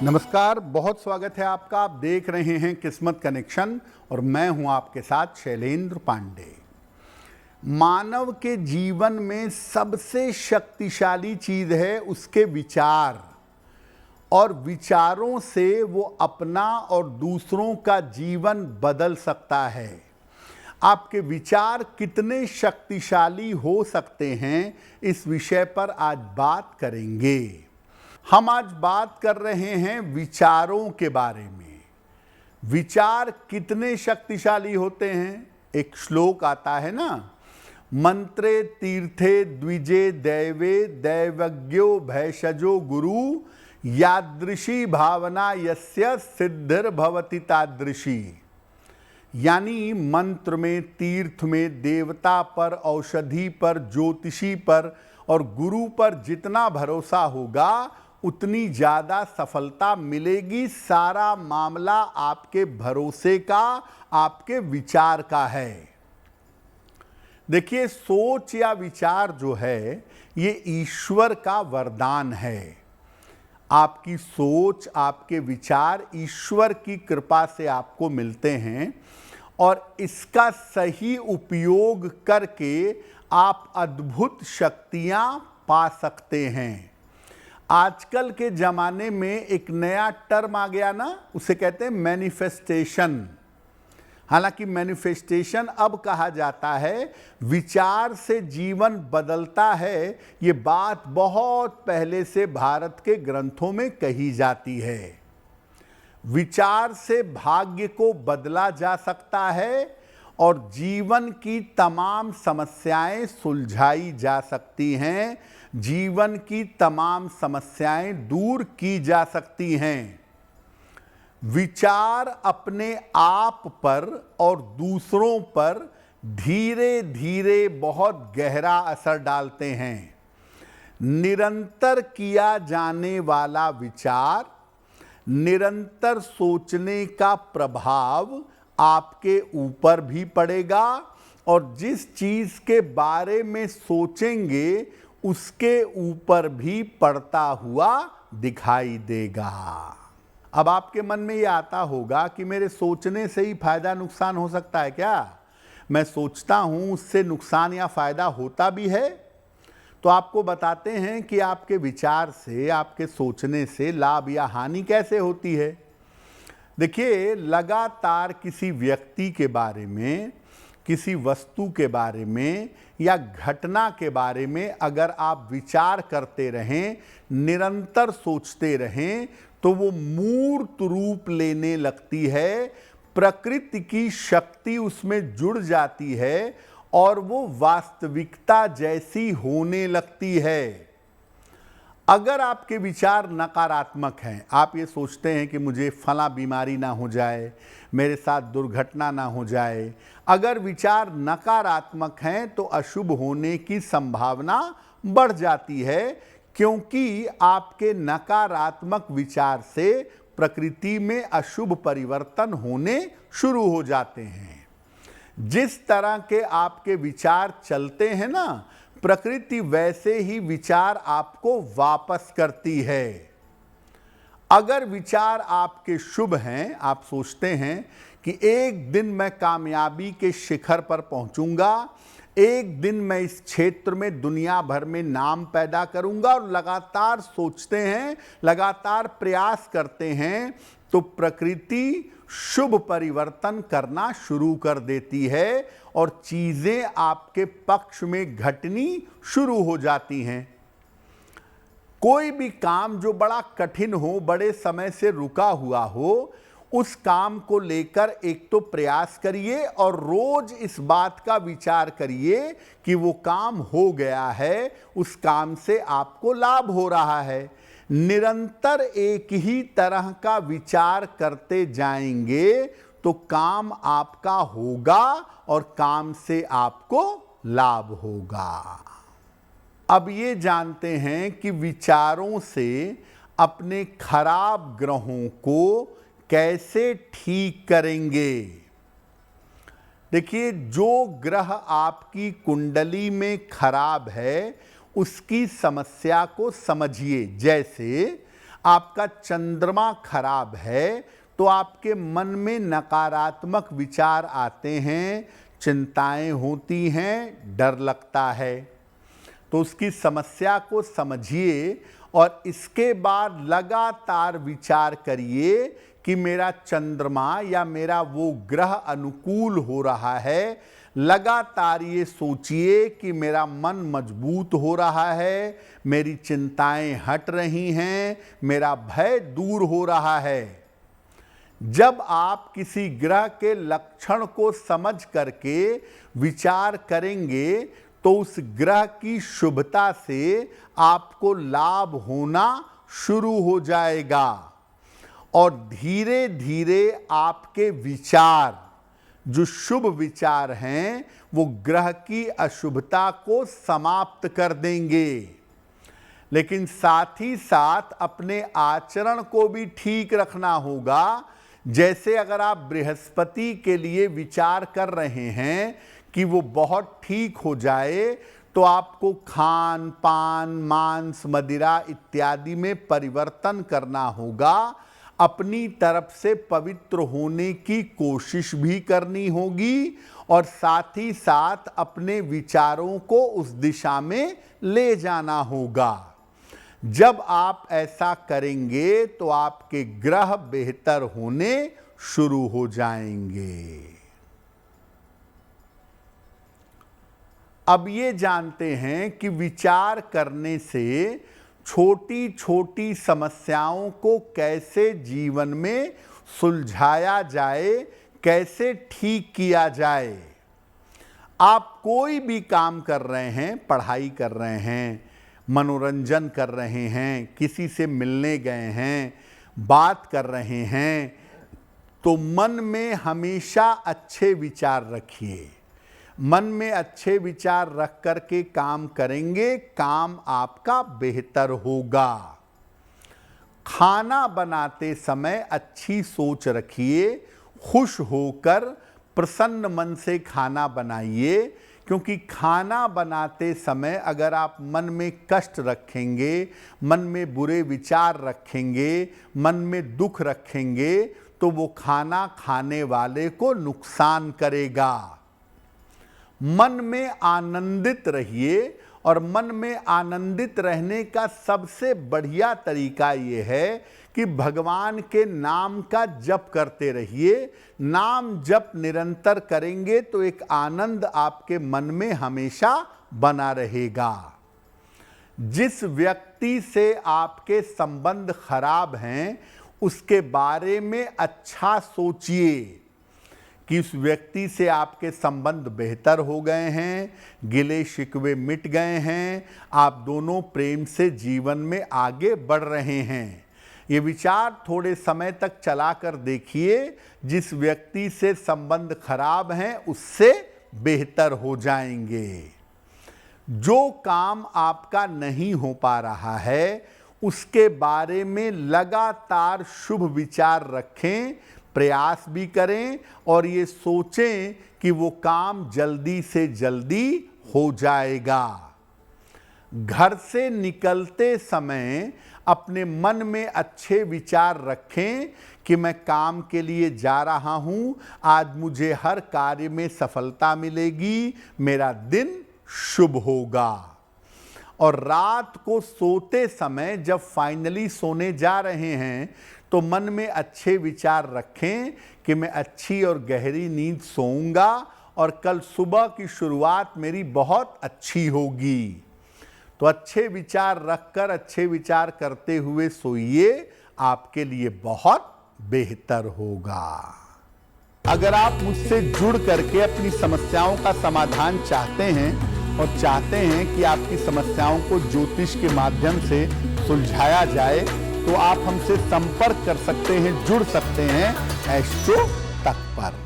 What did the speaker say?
नमस्कार, बहुत स्वागत है आपका। आप देख रहे हैं किस्मत कनेक्शन और मैं हूं आपके साथ शैलेंद्र पांडे। मानव के जीवन में सबसे शक्तिशाली चीज है उसके विचार, और विचारों से वो अपना और दूसरों का जीवन बदल सकता है। आपके विचार कितने शक्तिशाली हो सकते हैं, इस विषय पर आज बात करेंगे। हम आज बात कर रहे हैं विचारों के बारे में। विचार कितने शक्तिशाली होते हैं। एक श्लोक आता है ना, मंत्रे तीर्थे द्विजे दैवे दैवज्ञो भैषजो गुरु यादृशी भावना यस्य सिद्धिर्भवति तादृशी। यानी मंत्र में, तीर्थ में, देवता पर, औषधि पर, ज्योतिषी पर और गुरु पर जितना भरोसा होगा उतनी ज्यादा सफलता मिलेगी। सारा मामला आपके भरोसे का, आपके विचार का है। देखिए, सोच या विचार जो है ये ईश्वर का वरदान है। आपकी सोच, आपके विचार ईश्वर की कृपा से आपको मिलते हैं और इसका सही उपयोग करके आप अद्भुत शक्तियां पा सकते हैं। आजकल के ज़माने में एक नया टर्म आ गया ना, उसे कहते हैं मैनिफेस्टेशन। हालांकि मैनिफेस्टेशन अब कहा जाता है, विचार से जीवन बदलता है, ये बात बहुत पहले से भारत के ग्रंथों में कही जाती है। विचार से भाग्य को बदला जा सकता है और जीवन की तमाम समस्याएं सुलझाई जा सकती हैं, जीवन की तमाम समस्याएं दूर की जा सकती हैं। विचार अपने आप पर और दूसरों पर धीरे धीरे बहुत गहरा असर डालते हैं। निरंतर किया जाने वाला विचार, निरंतर सोचने का प्रभाव आपके ऊपर भी पड़ेगा और जिस चीज के बारे में सोचेंगे उसके ऊपर भी पड़ता हुआ दिखाई देगा। अब आपके मन में ये आता होगा कि मेरे सोचने से ही फायदा नुकसान हो सकता है क्या? मैं सोचता हूं उससे नुकसान या फायदा होता भी है? तो आपको बताते हैं कि आपके विचार से, आपके सोचने से लाभ या हानि कैसे होती है। देखिए, लगातार किसी व्यक्ति के बारे में, किसी वस्तु के बारे में या घटना के बारे में अगर आप विचार करते रहें, निरंतर सोचते रहें, तो वो मूर्त रूप लेने लगती है। प्रकृति की शक्ति उसमें जुड़ जाती है और वो वास्तविकता जैसी होने लगती है। अगर आपके विचार नकारात्मक हैं, आप ये सोचते हैं कि मुझे फला बीमारी ना हो जाए, मेरे साथ दुर्घटना ना हो जाए, अगर विचार नकारात्मक हैं तो अशुभ होने की संभावना बढ़ जाती है, क्योंकि आपके नकारात्मक विचार से प्रकृति में अशुभ परिवर्तन होने शुरू हो जाते हैं। जिस तरह के आपके विचार चलते हैं ना, प्रकृति वैसे ही विचार आपको वापस करती है। अगर विचार आपके शुभ हैं, आप सोचते हैं कि एक दिन मैं कामयाबी के शिखर पर पहुंचूंगा, एक दिन मैं इस क्षेत्र में दुनिया भर में नाम पैदा करूंगा, और लगातार सोचते हैं, लगातार प्रयास करते हैं, तो प्रकृति शुभ परिवर्तन करना शुरू कर देती है और चीजें आपके पक्ष में घटनी शुरू हो जाती हैं। कोई भी काम जो बड़ा कठिन हो, बड़े समय से रुका हुआ हो, उस काम को लेकर एक तो प्रयास करिए और रोज इस बात का विचार करिए कि वो काम हो गया है, उस काम से आपको लाभ हो रहा है। निरंतर एक ही तरह का विचार करते जाएंगे तो काम आपका होगा और काम से आपको लाभ होगा। अब ये जानते हैं कि विचारों से अपने खराब ग्रहों को कैसे ठीक करेंगे। देखिए, जो ग्रह आपकी कुंडली में खराब है उसकी समस्या को समझिए। जैसे आपका चंद्रमा खराब है तो आपके मन में नकारात्मक विचार आते हैं, चिंताएं होती हैं, डर लगता है। तो उसकी समस्या को समझिए और इसके बाद लगातार विचार करिए कि मेरा चंद्रमा या मेरा वो ग्रह अनुकूल हो रहा है। लगातार ये सोचिए कि मेरा मन मजबूत हो रहा है, मेरी चिंताएं हट रही हैं, मेरा भय दूर हो रहा है। जब आप किसी ग्रह के लक्षण को समझ करके विचार करेंगे तो उस ग्रह की शुभता से आपको लाभ होना शुरू हो जाएगा और धीरे धीरे आपके विचार, जो शुभ विचार हैं, वो ग्रह की अशुभता को समाप्त कर देंगे। लेकिन साथ ही साथ अपने आचरण को भी ठीक रखना होगा। जैसे अगर आप बृहस्पति के लिए विचार कर रहे हैं कि वो बहुत ठीक हो जाए तो आपको खान पान, मांस, मदिरा इत्यादि में परिवर्तन करना होगा। अपनी तरफ से पवित्र होने की कोशिश भी करनी होगी और साथ ही साथ अपने विचारों को उस दिशा में ले जाना होगा। जब आप ऐसा करेंगे तो आपके ग्रह बेहतर होने शुरू हो जाएंगे। अब ये जानते हैं कि विचार करने से छोटी छोटी समस्याओं को कैसे जीवन में सुलझाया जाए, कैसे ठीक किया जाए। आप कोई भी काम कर रहे हैं, पढ़ाई कर रहे हैं, मनोरंजन कर रहे हैं, किसी से मिलने गए हैं, बात कर रहे हैं, तो मन में हमेशा अच्छे विचार रखिए। मन में अच्छे विचार रख कर के काम करेंगे, काम आपका बेहतर होगा। खाना बनाते समय अच्छी सोच रखिए, खुश होकर प्रसन्न मन से खाना बनाइए, क्योंकि खाना बनाते समय अगर आप मन में कष्ट रखेंगे, मन में बुरे विचार रखेंगे, मन में दुख रखेंगे, तो वो खाना खाने वाले को नुकसान करेगा। मन में आनंदित रहिए और मन में आनंदित रहने का सबसे बढ़िया तरीका ये है कि भगवान के नाम का जप करते रहिए। नाम जप निरंतर करेंगे तो एक आनंद आपके मन में हमेशा बना रहेगा। जिस व्यक्ति से आपके संबंध खराब हैं उसके बारे में अच्छा सोचिए कि उस व्यक्ति से आपके संबंध बेहतर हो गए हैं, गिले शिकवे मिट गए हैं, आप दोनों प्रेम से जीवन में आगे बढ़ रहे हैं। ये विचार थोड़े समय तक चला कर देखिए, जिस व्यक्ति से संबंध खराब हैं उससे बेहतर हो जाएंगे। जो काम आपका नहीं हो पा रहा है उसके बारे में लगातार शुभ विचार रखें, प्रयास भी करें और ये सोचें कि वो काम जल्दी से जल्दी हो जाएगा। घर से निकलते समय अपने मन में अच्छे विचार रखें कि मैं काम के लिए जा रहा हूं, आज मुझे हर कार्य में सफलता मिलेगी, मेरा दिन शुभ होगा। और रात को सोते समय जब फाइनली सोने जा रहे हैं तो मन में अच्छे विचार रखें कि मैं अच्छी और गहरी नींद सोऊंगा और कल सुबह की शुरुआत मेरी बहुत अच्छी होगी। तो अच्छे विचार रखकर, अच्छे विचार करते हुए सोइए, आपके लिए बहुत बेहतर होगा। अगर आप मुझसे जुड़ करके अपनी समस्याओं का समाधान चाहते हैं और चाहते हैं कि आपकी समस्याओं को ज्योतिष के माध्यम से सुलझाया जाए तो आप हमसे संपर्क कर सकते हैं, जुड़ सकते हैं एस्ट्रो तक पर।